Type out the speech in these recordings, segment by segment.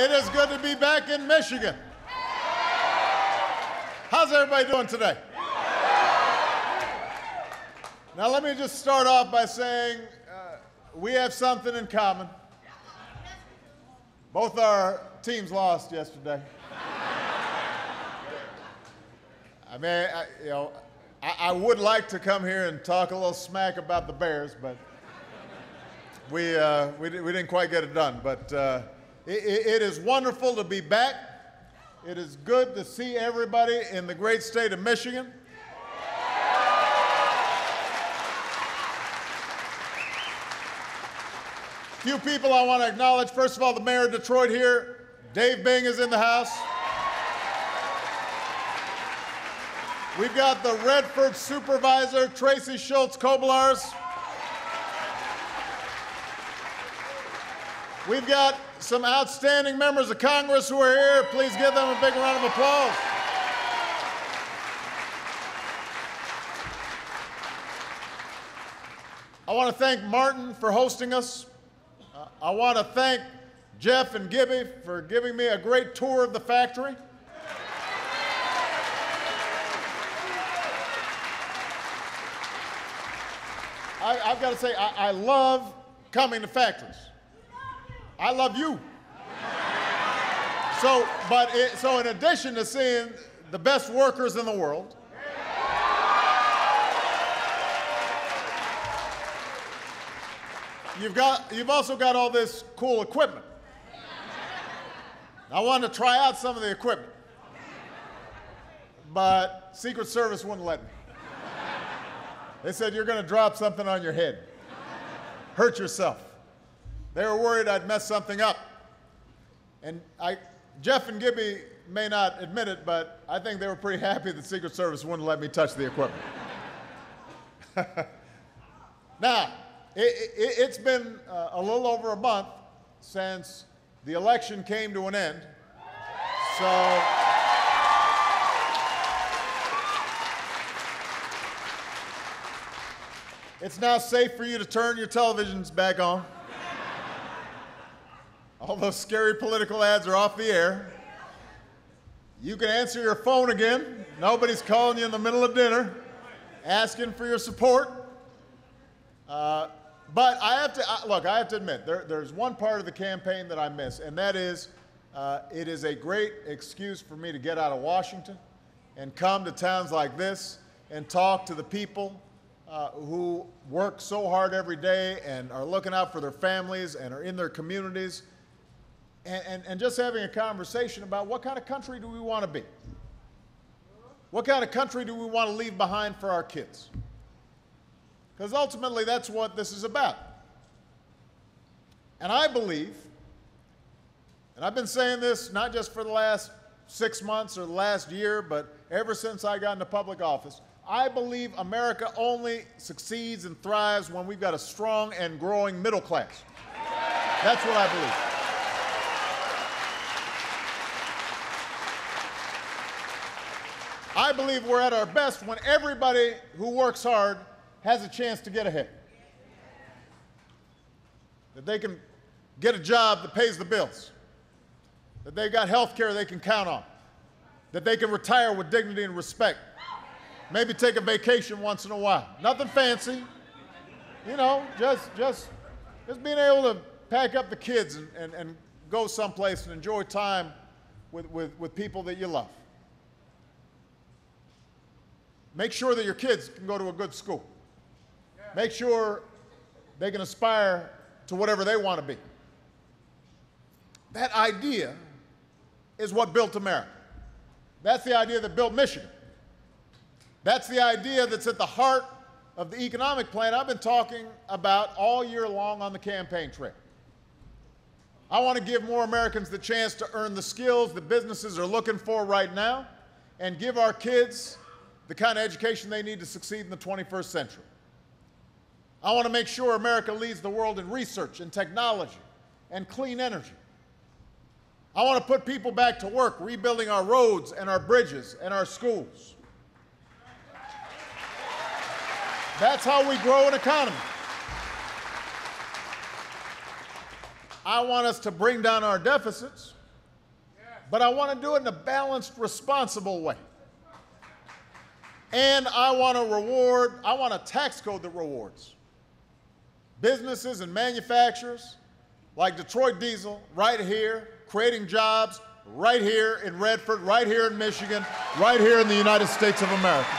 it is good to be back in Michigan. How's everybody doing today? Now let me just start off by saying we have something in common. Both our teams lost yesterday. I mean, I would like to come here and talk a little smack about the Bears, but we didn't quite get it done. But it is wonderful to be back. It is good to see everybody in the great state of Michigan. Few people I want to acknowledge. First of all, the mayor of Detroit here, Dave Bing, is in the house. We've got the Redford supervisor, Tracy Schultz-Koblars. We've got some outstanding members of Congress who are here. Please give them a big round of applause. I want to thank Martin for hosting us. I want to thank Jeff and Gibby for giving me a great tour of the factory. I've got to say, I love coming to factories. I love you. So in addition to seeing the best workers in the world, you've also got all this cool equipment. I wanted to try out some of the equipment, but Secret Service wouldn't let me. They said, you're going to drop something on your head, hurt yourself. They were worried I'd mess something up. And Jeff and Gibby may not admit it, but I think they were pretty happy that Secret Service wouldn't let me touch the equipment. Now, it's been a little over a month since the election came to an end. So it's now safe for you to turn your televisions back on. All those scary political ads are off the air. You can answer your phone again. Nobody's calling you in the middle of dinner asking for your support. But I have to admit, there's one part of the campaign that I miss, and that is it is a great excuse for me to get out of Washington and come to towns like this and talk to the people who work so hard every day and are looking out for their families and are in their communities, and just having a conversation about what kind of country do we want to be? What kind of country do we want to leave behind for our kids? Because ultimately, that's what this is about. And I believe, and I've been saying this not just for the last 6 months or the last year, but ever since I got into public office, I believe America only succeeds and thrives when we've got a strong and growing middle class. That's what I believe. I believe we're at our best when everybody who works hard has a chance to get ahead. That they can get a job that pays the bills. That they've got health care they can count on. That they can retire with dignity and respect. Maybe take a vacation once in a while. Nothing fancy. You know, just being able to pack up the kids and go someplace and enjoy time with people that you love. Make sure that your kids can go to a good school. Make sure they can aspire to whatever they want to be. That idea is what built America. That's the idea that built Michigan. That's the idea that's at the heart of the economic plan I've been talking about all year long on the campaign trail. I want to give more Americans the chance to earn the skills that businesses are looking for right now and give our kids the kind of education they need to succeed in the 21st century. I want to make sure America leads the world in research and technology and clean energy. I want to put people back to work, rebuilding our roads and our bridges and our schools. That's how we grow an economy. I want us to bring down our deficits but I want to do it in a balanced, responsible way. And I want a tax code that rewards businesses and manufacturers like Detroit Diesel right here, creating jobs right here in Redford, right here in Michigan, right here in the United States of America.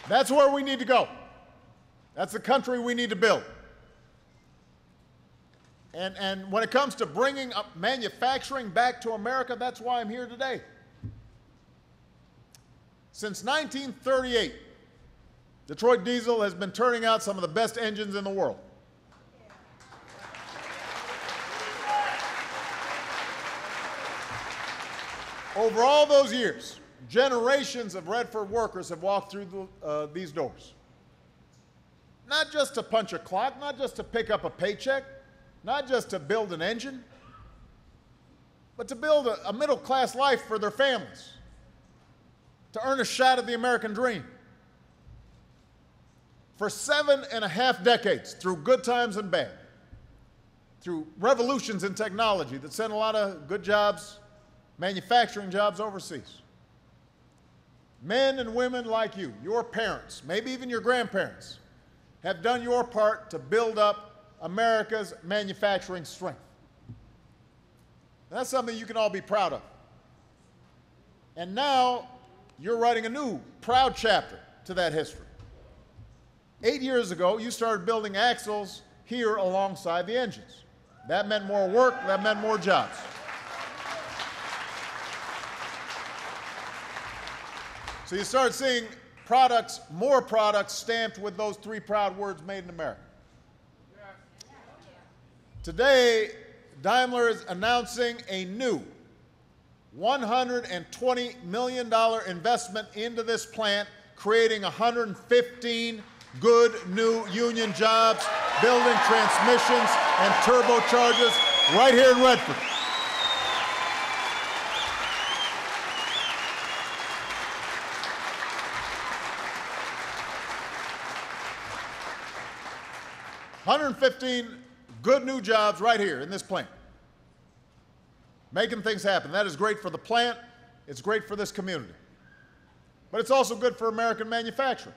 That's where we need to go. That's the country we need to build. And when it comes to bringing up manufacturing back to America, that's why I'm here today. Since 1938, Detroit Diesel has been turning out some of the best engines in the world. Over all those years, generations of Redford workers have walked through these doors. Not just to punch a clock, not just to pick up a paycheck, not just to build an engine, but to build a middle-class life for their families, to earn a shot at the American dream. For 7.5 decades, through good times and bad, through revolutions in technology that sent a lot of good jobs, manufacturing jobs overseas, men and women like you, your parents, maybe even your grandparents, have done your part to build up America's manufacturing strength. And that's something you can all be proud of. And now you're writing a new, proud chapter to that history. 8 years ago, you started building axles here alongside the engines. That meant more work, that meant more jobs. So you start seeing products, more products stamped with those three proud words, made in America. Today, Daimler is announcing a new $120 million investment into this plant, creating 115 good new union jobs, building transmissions and turbochargers right here in Redford. $115 good new jobs right here in this plant, making things happen. That is great for the plant. It's great for this community. But it's also good for American manufacturing.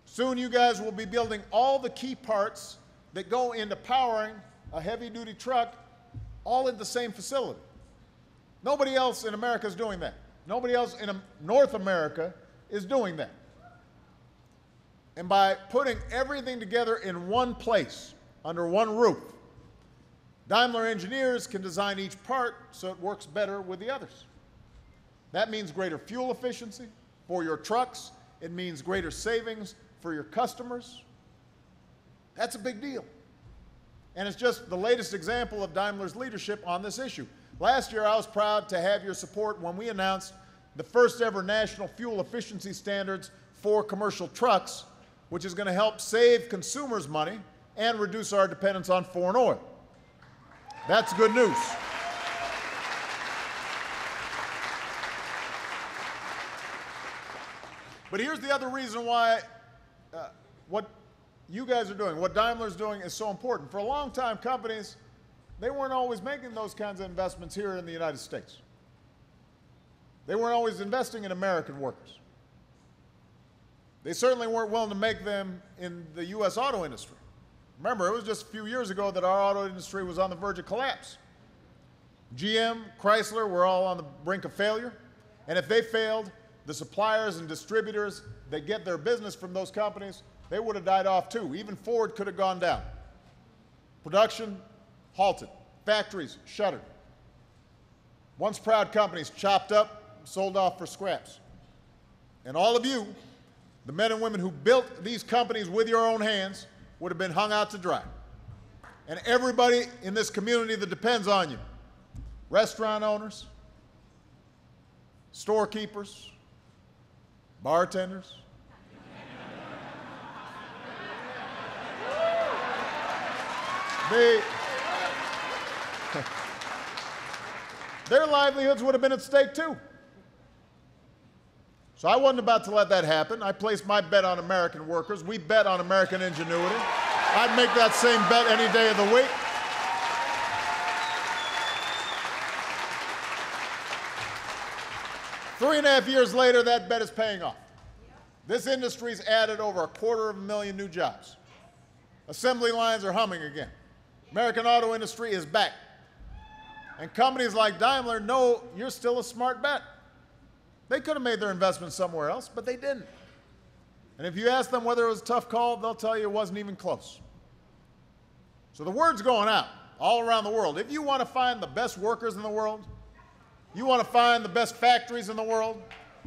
Soon you guys will be building all the key parts that go into powering a heavy-duty truck all in the same facility. Nobody else in America is doing that. Nobody else in North America is doing that. And by putting everything together in one place, under one roof, Daimler engineers can design each part so it works better with the others. That means greater fuel efficiency for your trucks. It means greater savings for your customers. That's a big deal. And it's just the latest example of Daimler's leadership on this issue. Last year, I was proud to have your support when we announced the first ever national fuel efficiency standards for commercial trucks, which is going to help save consumers money and reduce our dependence on foreign oil. That's good news. But here's the other reason why what you guys are doing, what Daimler's doing, is so important. For a long time, companies, they weren't always making those kinds of investments here in the United States. They weren't always investing in American workers. They certainly weren't willing to make them in the U.S. auto industry. Remember, it was just a few years ago that our auto industry was on the verge of collapse. GM, Chrysler were all on the brink of failure. And if they failed, the suppliers and distributors that get their business from those companies, they would have died off too. Even Ford could have gone down. Production halted. Factories shuttered. Once proud companies chopped up, sold off for scraps. And all of you, the men and women who built these companies with your own hands, would have been hung out to dry. And everybody in this community that depends on you, restaurant owners, storekeepers, bartenders, their livelihoods would have been at stake too. So I wasn't about to let that happen. I placed my bet on American workers. We bet on American ingenuity. I'd make that same bet any day of the week. Three and a half years later, that bet is paying off. This industry's added over 250,000 new jobs. Assembly lines are humming again. American auto industry is back. And companies like Daimler know you're still a smart bet. They could have made their investment somewhere else, but they didn't. And if you ask them whether it was a tough call, they'll tell you it wasn't even close. So the word's going out all around the world. If you want to find the best workers in the world, you want to find the best factories in the world,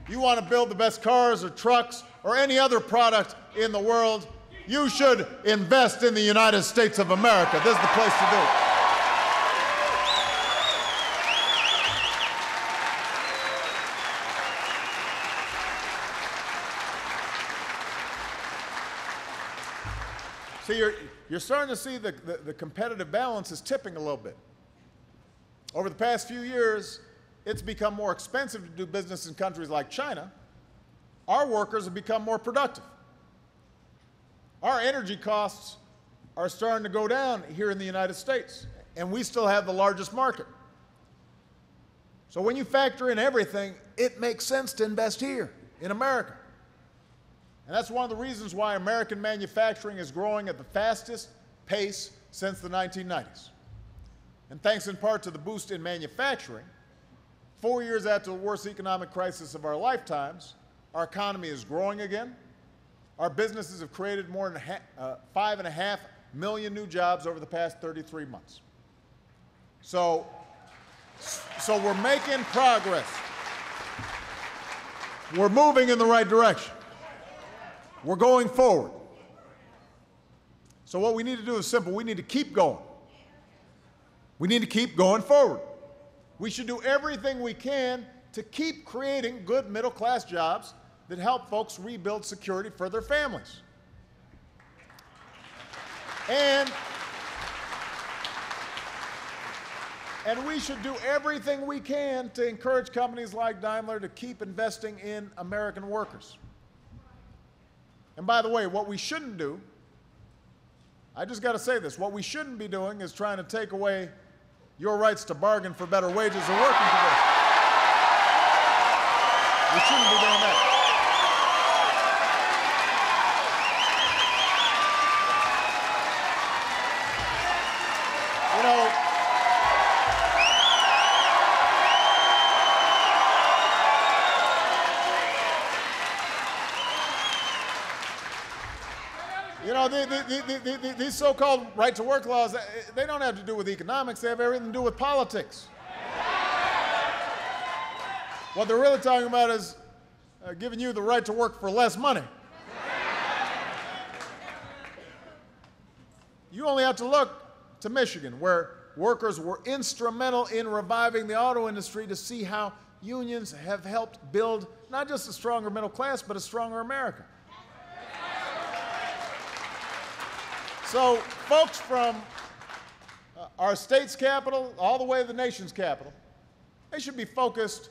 you want to build the best cars or trucks or any other product in the world, you should invest in the United States of America. This is the place to do it. See, you're starting to see the competitive balance is tipping a little bit. Over the past few years, it's become more expensive to do business in countries like China. Our workers have become more productive. Our energy costs are starting to go down here in the United States, and we still have the largest market. So when you factor in everything, it makes sense to invest here in America. And that's one of the reasons why American manufacturing is growing at the fastest pace since the 1990s. And thanks in part to the boost in manufacturing, 4 years after the worst economic crisis of our lifetimes, our economy is growing again. Our businesses have created more than 5.5 million new jobs over the past 33 months. So we're making progress. We're moving in the right direction. We're going forward. So what we need to do is simple. We need to keep going. We need to keep going forward. We should do everything we can to keep creating good middle-class jobs that help folks rebuild security for their families. And we should do everything we can to encourage companies like Daimler to keep investing in American workers. And by the way, what we shouldn't do, I just got to say this, what we shouldn't be doing is trying to take away your rights to bargain for better wages or working conditions. We shouldn't be doing that. These so-called right-to-work laws, they don't have to do with economics. They have everything to do with politics. What they're really talking about is giving you the right to work for less money. You only have to look to Michigan, where workers were instrumental in reviving the auto industry, to see how unions have helped build not just a stronger middle class, but a stronger America. So folks from our state's capital all the way to the nation's capital, they should be focused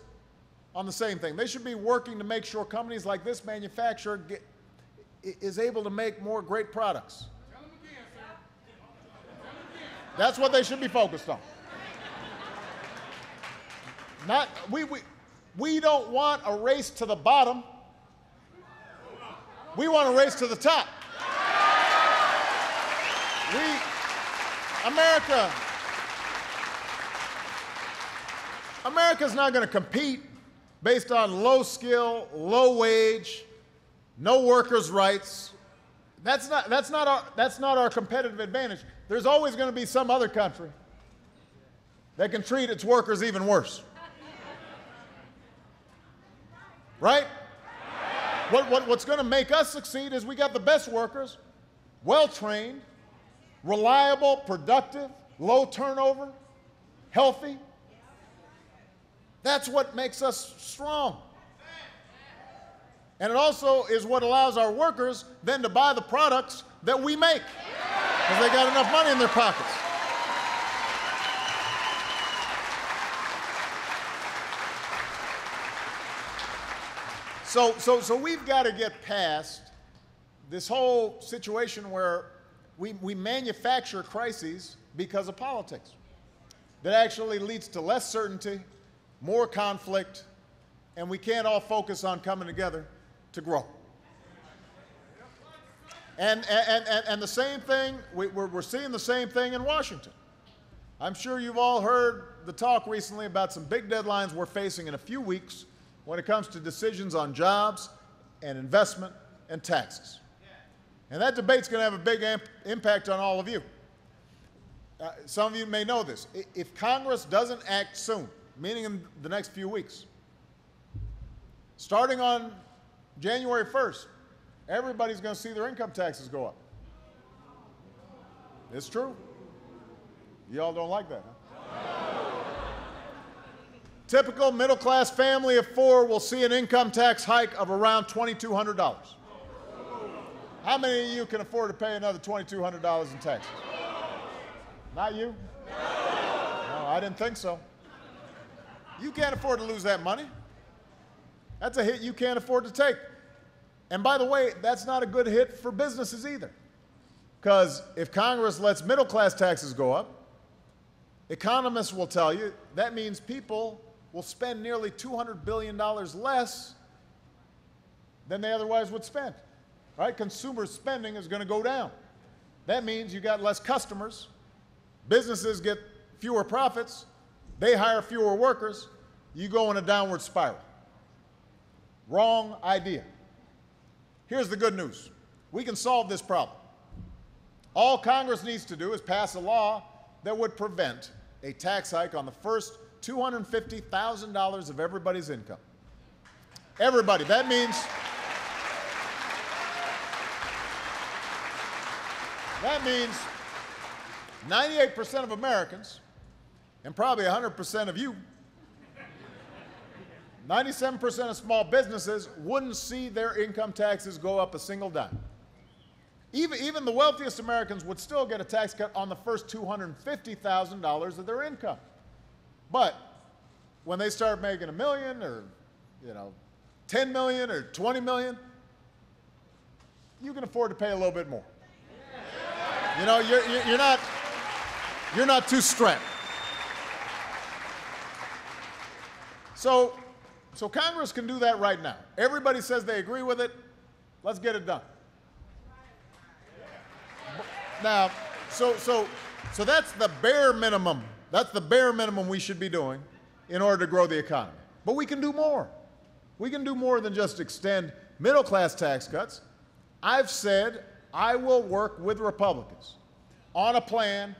on the same thing. They should be working to make sure companies like this manufacturer is able to make more great products. Tell them again, sir. Tell them again. That's what they should be focused on. We don't want a race to the bottom. We want a race to the top. America's not going to compete based on low skill, low wage, no workers' rights. That's not our competitive advantage. There's always going to be some other country that can treat its workers even worse. Right? What's going to make us succeed is we got the best workers, well-trained, reliable, productive, low turnover, healthy. That's what makes us strong. And it also is what allows our workers then to buy the products that we make, because they got enough money in their pockets. So we've got to get past this whole situation where we manufacture crises because of politics that actually leads to less certainty, more conflict, and we can't all focus on coming together to grow. And the same thing, we're seeing the same thing in Washington. I'm sure you've all heard the talk recently about some big deadlines we're facing in a few weeks when it comes to decisions on jobs and investment and taxes. And that debate's going to have a big impact on all of you. Some of you may know this. If Congress doesn't act soon, meaning in the next few weeks, starting on January 1st, everybody's going to see their income taxes go up. It's true. Y'all don't like that, huh? Typical middle-class family of four will see an income tax hike of around $2,200. How many of you can afford to pay another $2,200 in taxes? Not you? No, I didn't think so. You can't afford to lose that money. That's a hit you can't afford to take. And by the way, that's not a good hit for businesses either. Because if Congress lets middle-class taxes go up, economists will tell you that means people will spend nearly $200 billion less than they otherwise would spend. Right? Consumer spending is going to go down. That means you got less customers, businesses get fewer profits, they hire fewer workers, you go in a downward spiral. Wrong idea. Here's the good news. We can solve this problem. All Congress needs to do is pass a law that would prevent a tax hike on the first $250,000 of everybody's income. Everybody. That means 98% of Americans, and probably 100% of you, 97% of small businesses wouldn't see their income taxes go up a single dime. Even the wealthiest Americans would still get a tax cut on the first $250,000 of their income. But when they start making $1 million or, $10 million or $20 million, you can afford to pay a little bit more. You're not too strapped. So Congress can do that right now. Everybody says they agree with it. Let's get it done. Now, so that's the bare minimum. That's the bare minimum we should be doing in order to grow the economy. But we can do more. We can do more than just extend middle-class tax cuts. I've said I will work with Republicans on a plan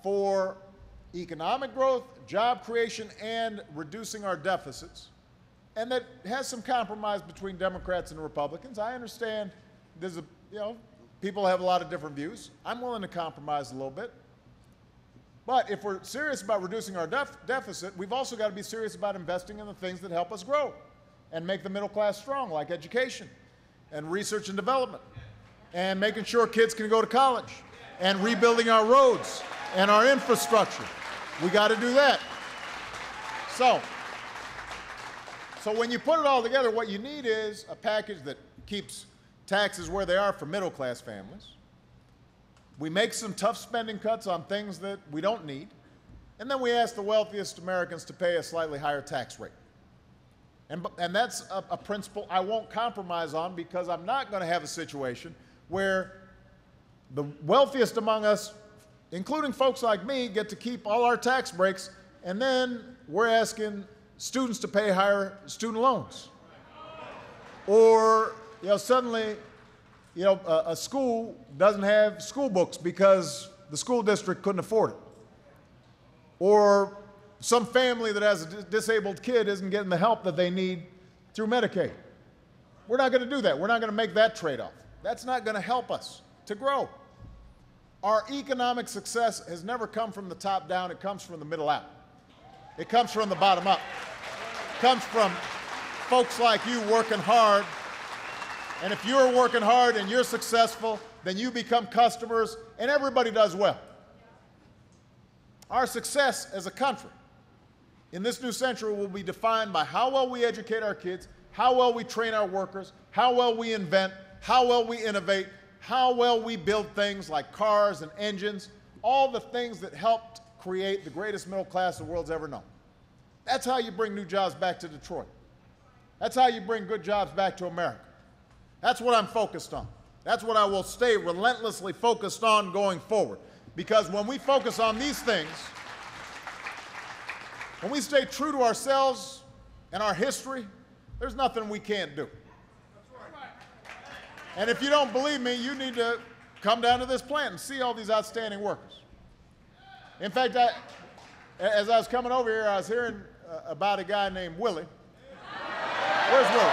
for economic growth, job creation, and reducing our deficits, and that has some compromise between Democrats and Republicans. I understand there's people have a lot of different views. I'm willing to compromise a little bit. But if we're serious about reducing our deficit, we've also got to be serious about investing in the things that help us grow and make the middle class strong, like education and research and development, and making sure kids can go to college, and rebuilding our roads and our infrastructure. We got to do that. So when you put it all together, what you need is a package that keeps taxes where they are for middle-class families. We make some tough spending cuts on things that we don't need, and then we ask the wealthiest Americans to pay a slightly higher tax rate. And that's a principle I won't compromise on, because I'm not going to have a situation where the wealthiest among us, including folks like me, get to keep all our tax breaks, and then we're asking students to pay higher student loans. Or suddenly, a school doesn't have school books because the school district couldn't afford it. Or some family that has a disabled kid isn't getting the help that they need through Medicaid. We're not going to do that. We're not going to make that trade-off. That's not going to help us to grow. Our economic success has never come from the top down. It comes from the middle out. It comes from the bottom up. It comes from folks like you working hard. And if you're working hard and you're successful, then you become customers, and everybody does well. Our success as a country in this new century will be defined by how well we educate our kids, how well we train our workers, how well we invent, how well we innovate, how well we build things like cars and engines, all the things that helped create the greatest middle class the world's ever known. That's how you bring new jobs back to Detroit. That's how you bring good jobs back to America. That's what I'm focused on. That's what I will stay relentlessly focused on going forward. Because when we focus on these things, when we stay true to ourselves and our history, there's nothing we can't do. And if you don't believe me, you need to come down to this plant and see all these outstanding workers. In fact, as I was coming over here, I was hearing about a guy named Willie. Where's Willie?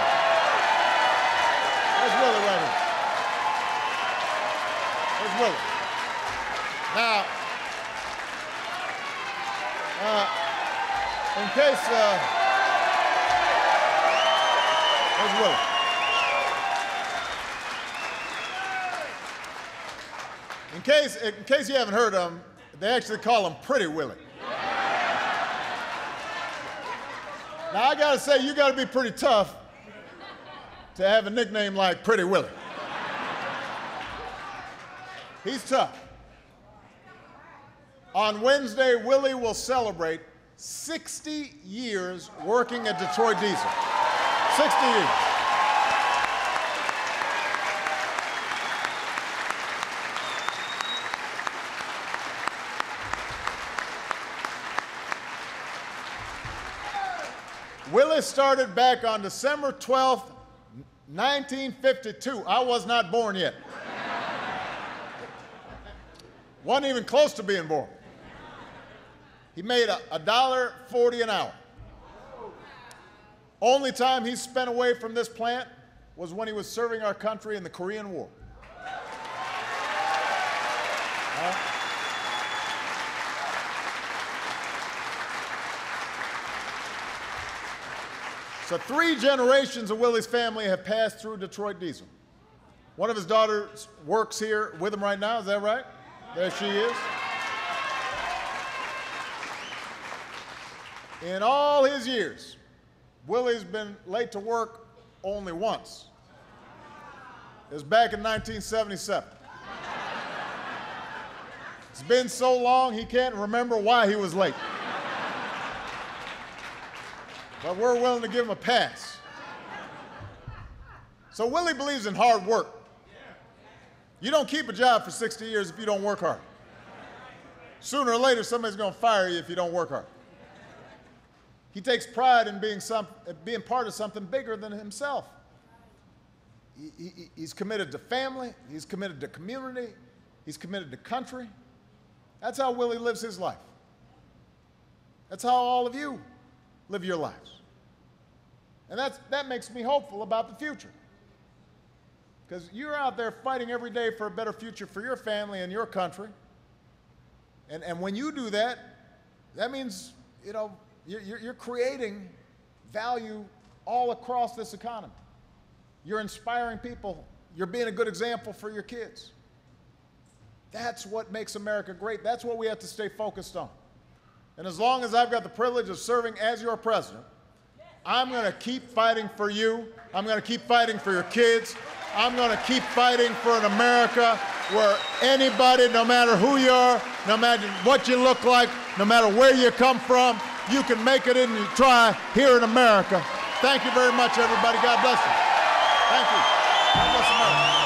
Where's Willie right here? Where's Willie? Now, in case, where's Willie? In case you haven't heard of him, they actually call him Pretty Willie. Now, I got to say, you got to be pretty tough to have a nickname like Pretty Willie. He's tough. On Wednesday, Willie will celebrate 60 years working at Detroit Diesel. 60 years. Willie started back on December 12th, 1952. I was not born yet. Wasn't even close to being born. He made $1.40 an hour. Only time he spent away from this plant was when he was serving our country in the Korean War. So 3 generations of Willie's family have passed through Detroit Diesel. One of his daughters works here with him right now, is that right? There she is. In all his years, Willie's been late to work only once. It was back in 1977. It's been so long, he can't remember why he was late. But we're willing to give him a pass. So Willie believes in hard work. You don't keep a job for 60 years if you don't work hard. Sooner or later, somebody's going to fire you if you don't work hard. He takes pride in being part of something bigger than himself. He's committed to family. He's committed to community. He's committed to country. That's how Willie lives his life. That's how all of you live your lives. And that makes me hopeful about the future. Because you're out there fighting every day for a better future for your family and your country. And when you do that, that means, you know, you're creating value all across this economy. You're inspiring people. You're being a good example for your kids. That's what makes America great. That's what we have to stay focused on. And as long as I've got the privilege of serving as your president, I'm going to keep fighting for you. I'm going to keep fighting for your kids. I'm going to keep fighting for an America where anybody, no matter who you are, no matter what you look like, no matter where you come from, you can make it and you try here in America. Thank you very much, everybody. God bless you. Thank you. God bless America.